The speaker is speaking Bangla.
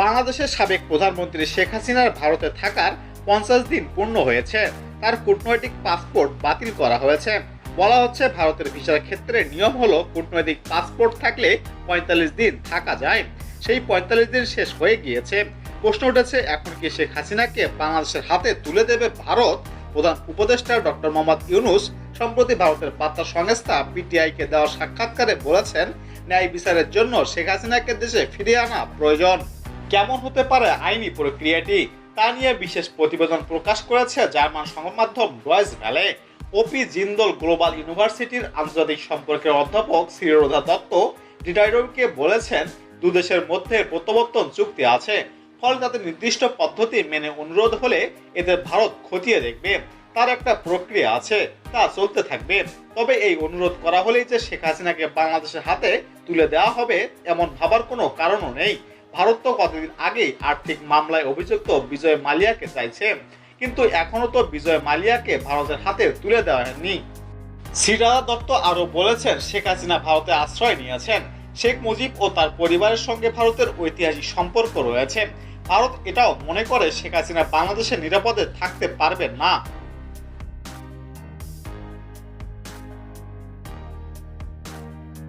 বাংলাদেশের সাবেক প্রধানমন্ত্রী শেখ হাসিনার ভারতে থাকার 50 দিন পূর্ণ হয়েছে। তার কূটনৈতিক পাসপোর্ট বাতিল করা হয়েছে। বলা হচ্ছে ভারতের ভিসার ক্ষেত্রে নিয়ম হলো কূটনৈতিক পাসপোর্ট থাকলে 45 দিন থাকা যায়। সেই 45 দিন শেষ হয়ে গিয়েছে। প্রশ্ন উঠেছে, এখন কি শেখ হাসিনাকে বাংলাদেশের হাতে তুলে দেবে ভারত? প্রধান উপদেষ্টা ডক্টর মোহাম্মদ ইউনূস সম্প্রতি ভারতের বার্তা সংস্থা পিটিআইকে দেওয়া সাক্ষাৎকারে বলেছেন, ন্যায় বিচারের জন্য শেখ হাসিনাকে দেশে ফিরিয়ে আনা প্রয়োজন। কেমন হতে পারে আইনি প্রক্রিয়াটি, তা নিয়ে বিশেষ প্রতিবেদন প্রকাশ করেছে জার্মান সংবাদ মাধ্যম ডয়েচ ভ্যালে। ওপি জিন্দল গ্লোবাল ইউনিভার্সিটির আন্তর্জাতিক সম্পর্কের অধ্যাপক শ্রীরোধা দত্ত ডিডাইরোকে বলেছেন, দুদেশের মধ্যে প্রত্যাবর্তন চুক্তি আছে, ফলে তাদের নির্দিষ্ট পদ্ধতি মেনে অনুরোধ হলে এদের ভারত খতিয়ে দেখবে। তার একটা প্রক্রিয়া আছে, তা চলতে থাকবে। তবে এই অনুরোধ করা হলেই যে শেখ হাসিনাকে বাংলাদেশের হাতে তুলে দেওয়া হবে এমন ভাবার কোনো কারণও নেই। ভারত তো কতদিন আগেই আর্থিক মামলায় অভিযুক্ত বিজয় মালিয়াকে চাইছে, কিন্তু এখনো তো বিজয় মালিয়াকে ভারতের হাতে তুলে দেওয়া হয়নি। শ্রীরাধা দত্ত আরো বলেছেন, শেখ হাসিনা ভারতে আশ্রয় নিয়েছেন। শেখ মুজিব ও তার পরিবারের সঙ্গে ভারতের ঐতিহাসিক সম্পর্ক রয়েছে। ভারত এটাও মনে করে শেখ হাসিনা বাংলাদেশে নিরাপদে থাকতে পারবেন না।